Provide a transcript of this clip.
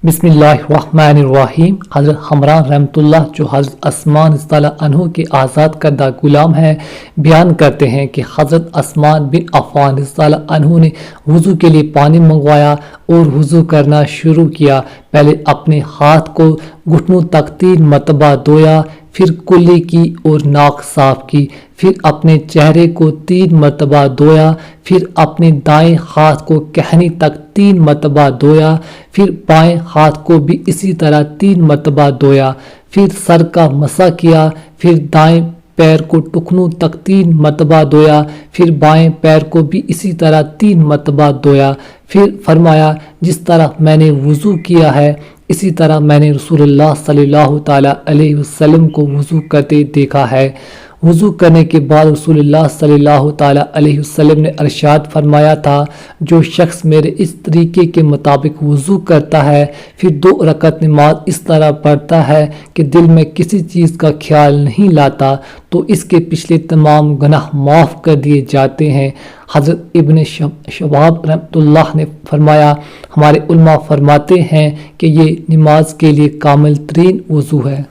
بسم اللہ الرحمن الرحیم۔ حضرت حمران رحمۃ اللہ جو حضرت عثمان رضی اللہ عنہ کے آزاد کردہ غلام ہیں، بیان کرتے ہیں کہ حضرت عثمان بن عفان رضی اللہ عنہ نے وضو کے لیے پانی منگوایا اور وضو کرنا شروع کیا۔ پہلے اپنے ہاتھ کو گھٹنوں تک 3 مرتبہ دھویا، پھر کلی کی اور ناک صاف کی، پھر اپنے چہرے کو 3 مرتبہ دھویا، پھر اپنے دائیں ہاتھ کو کہنی تک 3 مرتبہ دھویا، پھر بائیں ہاتھ کو بھی اسی طرح 3 مرتبہ دھویا، پھر سر کا مسح کیا، پھر دائیں پیر کو ٹخنوں تک 3 مرتبہ دھویا، پھر بائیں پیر کو بھی اسی طرح 3 مرتبہ دھویا، پھر فرمایا جس طرح میں نے وضو کیا ہے اسی طرح میں نے رسول اللہ صلی اللہ تعالیٰ علیہ وسلم کو وضو کرتے دیکھا ہے۔ وضو کرنے کے بعد رسول اللہ صلی اللہ تعالیٰ علیہ وسلم نے ارشاد فرمایا تھا، جو شخص میرے اس طریقے کے مطابق وضو کرتا ہے، پھر 2 رکعت نماز اس طرح پڑھتا ہے کہ دل میں کسی چیز کا خیال نہیں لاتا، تو اس کے پچھلے تمام گناہ معاف کر دیے جاتے ہیں۔ حضرت ابن شہاب رحمۃ اللہ نے فرمایا، ہمارے علماء فرماتے ہیں کہ یہ نماز کے لیے کامل ترین وضو ہے۔